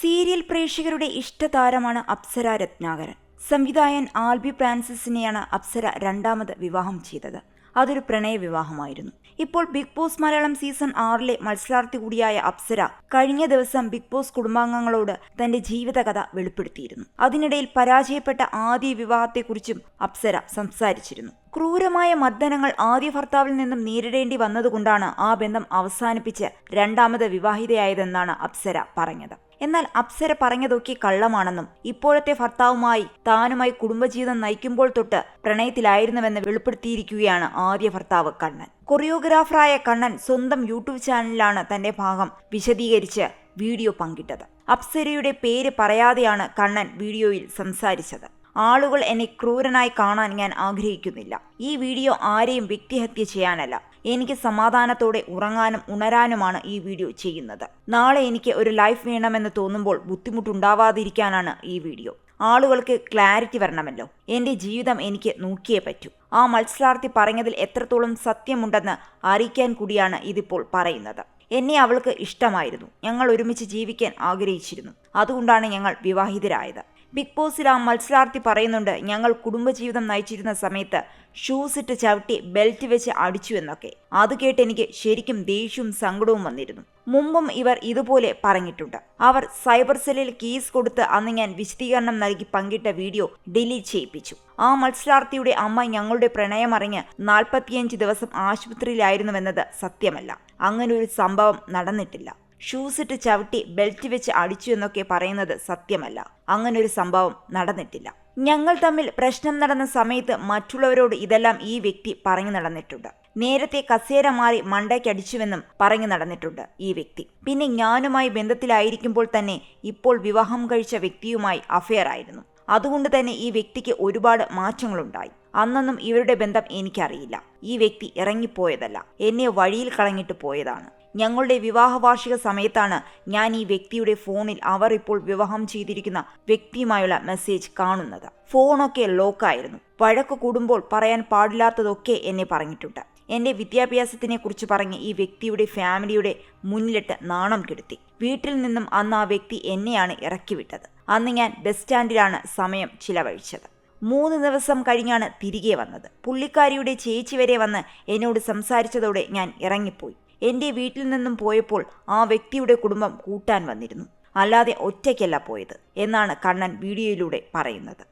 Serial പ്രേക്ഷകരുടെ ഇഷ്ടതാരമാണ് അപ്സര രത്നാകരൻ. സംവിധായകൻ ആൽബി ഫ്രാൻസിസിനെയാണ് അപ്സര രണ്ടാമത് വിവാഹം ചെയ്തത്. അതൊരു പ്രണയ വിവാഹമായിരുന്നു. ഇപ്പോൾ ബിഗ് ബോസ് മലയാളം സീസൺ 6 മത്സരാർത്ഥി കൂടിയായ അപ്സര കഴിഞ്ഞ ദിവസം ബിഗ് ബോസ് കുടുംബാംഗങ്ങളോട് തന്റെ ജീവിതകഥ വെളിപ്പെടുത്തിയിരുന്നു. അതിനിടയിൽ പരാജയപ്പെട്ട ആദ്യ വിവാഹത്തെക്കുറിച്ചും അപ്സര സംസാരിച്ചിരുന്നു. ക്രൂരമായ മർദ്ദനങ്ങൾ ആദ്യ ഭർത്താവിൽ നിന്നും നേരിടേണ്ടി വന്നതുകൊണ്ടാണ് ആ ബന്ധം അവസാനിപ്പിച്ച് രണ്ടാമത് വിവാഹിതയായതെന്നാണ് അപ്സര പറഞ്ഞത്. എന്നാൽ അപ്സര പറഞ്ഞതൊക്കെ കള്ളമാണെന്നും ഇപ്പോഴത്തെ ഭർത്താവുമായി താനുമായി കുടുംബജീവിതം നയിക്കുമ്പോൾ തൊട്ട് പ്രണയത്തിലായിരുന്നുവെന്ന് വെളിപ്പെടുത്തിയിരിക്കുകയാണ് ആദ്യ ഭർത്താവ് കണ്ണൻ. കൊറിയോഗ്രാഫറായ കണ്ണൻ സ്വന്തം യൂട്യൂബ് ചാനലിലാണ് തന്റെ ഭാഗം വിശദീകരിച്ച് വീഡിയോ പങ്കിട്ടത്. അപ്സരയുടെ പേര് പറയാതെയാണ് കണ്ണൻ വീഡിയോയിൽ സംസാരിച്ചത്. ആളുകൾ എന്നെ ക്രൂരനായി കാണാൻ ഞാൻ ആഗ്രഹിക്കുന്നില്ല. ഈ വീഡിയോ ആരെയും വ്യക്തിഹത്യ ചെയ്യാനല്ല, എനിക്ക് സമാധാനത്തോടെ ഉറങ്ങാനും ഉണരാനുമാണ് ഈ വീഡിയോ ചെയ്യുന്നത്. നാളെ എനിക്ക് ഒരു ലൈഫ് വേണമെന്ന് തോന്നുമ്പോൾ ബുദ്ധിമുട്ടുണ്ടാവാതിരിക്കാനാണ് ഈ വീഡിയോ. ആളുകൾക്ക് ക്ലാരിറ്റി വരണമല്ലോ. എന്റെ ജീവിതം എനിക്ക് നോക്കിയേ പറ്റൂ. ആ മത്സരാർത്ഥി പറഞ്ഞതിൽ എത്രത്തോളം സത്യമുണ്ടെന്ന് അറിയിക്കാൻ കൂടിയാണ് ഇതിപ്പോൾ പറയുന്നത്. എന്നെ അവൾക്ക് ഇഷ്ടമായിരുന്നു. ഞങ്ങൾ ഒരുമിച്ച് ജീവിക്കാൻ ആഗ്രഹിച്ചിരുന്നു. അതുകൊണ്ടാണ് ഞങ്ങൾ വിവാഹിതരായത്. ബിഗ് ബോസിൽ ആ മത്സരാർത്ഥി പറയുന്നുണ്ട്, ഞങ്ങൾ കുടുംബജീവിതം നയിച്ചിരുന്ന സമയത്ത് ഷൂസ് ഇട്ട് ചവിട്ടി ബെൽറ്റ് വെച്ച് അടിച്ചു എന്നൊക്കെ. അത് കേട്ട് എനിക്ക് ശരിക്കും ദേഷ്യവും സങ്കടവും വന്നിരുന്നു. മുമ്പും ഇവർ ഇതുപോലെ പറഞ്ഞിട്ടുണ്ട്. അവർ സൈബർ സെല്ലിൽ കേസ് കൊടുത്ത് അന്ന് ഞാൻ വിശദീകരണം നൽകി പങ്കിട്ട വീഡിയോ ഡിലീറ്റ് ചെയ്യിപ്പിച്ചു. ആ മത്സരാർത്ഥിയുടെ അമ്മ ഞങ്ങളുടെ പ്രണയമറിഞ്ഞ് 45 ദിവസം ആശുപത്രിയിലായിരുന്നുവെന്നത് സത്യമല്ല. അങ്ങനെ ഒരു സംഭവം നടന്നിട്ടില്ല. ഷൂസ് ഇട്ട് ചവിട്ടി ബെൽറ്റ് വെച്ച് അടിച്ചു എന്നൊക്കെ പറയുന്നത് സത്യമല്ല. അങ്ങനൊരു സംഭവം നടന്നിട്ടില്ല. ഞങ്ങൾ തമ്മിൽ പ്രശ്നം നടന്ന സമയത്ത് മറ്റുള്ളവരോട് ഇതെല്ലാം ഈ വ്യക്തി പറഞ്ഞു നടന്നിട്ടുണ്ട്. നേരത്തെ കസേര മാറി മണ്ടയ്ക്കടിച്ചുവെന്നും പറഞ്ഞു നടന്നിട്ടുണ്ട് ഈ വ്യക്തി. പിന്നെ ഞാനുമായി ബന്ധത്തിലായിരിക്കുമ്പോൾ തന്നെ ഇപ്പോൾ വിവാഹം കഴിച്ച വ്യക്തിയുമായി അഫെയർ ആയിരുന്നു. അതുകൊണ്ട് തന്നെ ഈ വ്യക്തിക്ക് ഒരുപാട് മാറ്റങ്ങളുണ്ടായി. അന്നൊന്നും ഇവരുടെ ബന്ധം എനിക്കറിയില്ല. ഈ വ്യക്തി ഇറങ്ങിപ്പോയതല്ല, എന്നെ വഴിയിൽ കളഞ്ഞിട്ട് പോയതാണ്. ഞങ്ങളുടെ വിവാഹ വാർഷിക സമയത്താണ് ഞാൻ ഈ വ്യക്തിയുടെ ഫോണിൽ അവർ ഇപ്പോൾ വിവാഹം ചെയ്തിരിക്കുന്ന വ്യക്തിയുമായുള്ള മെസ്സേജ് കാണുന്നത്. ഫോണൊക്കെ ലോക്കായിരുന്നു. വഴക്ക് കൂടുമ്പോൾ പറയാൻ പാടില്ലാത്തതൊക്കെ എന്നെ പറഞ്ഞിട്ടുണ്ട്. എന്റെ വിദ്യാഭ്യാസത്തിനെ കുറിച്ച് പറഞ്ഞ് ഈ വ്യക്തിയുടെ ഫാമിലിയുടെ മുന്നിലിട്ട് നാണം കെടുത്തി. വീട്ടിൽ നിന്നും അന്ന് ആ വ്യക്തി എന്നെയാണ് ഇറക്കിവിട്ടത്. അന്ന് ഞാൻ ബസ് സ്റ്റാൻഡിലാണ് സമയം ചിലവഴിച്ചത്. 3 ദിവസം കഴിഞ്ഞാണ് തിരികെ വന്നത്. പുള്ളിക്കാരിയുടെ ചേച്ചി വരെ വന്ന് എന്നോട് സംസാരിച്ചതോടെ ഞാൻ ഇറങ്ങിപ്പോയി. എൻ്റെ വീട്ടിൽ നിന്നും പോയപ്പോൾ ആ വ്യക്തിയുടെ കുടുംബം കൂട്ടാൻ വന്നിരുന്നു. അല്ലാതെ ഒറ്റയ്ക്കല്ല പോയത് എന്നാണ് കണ്ണൻ വീഡിയോയിലൂടെ പറയുന്നത്.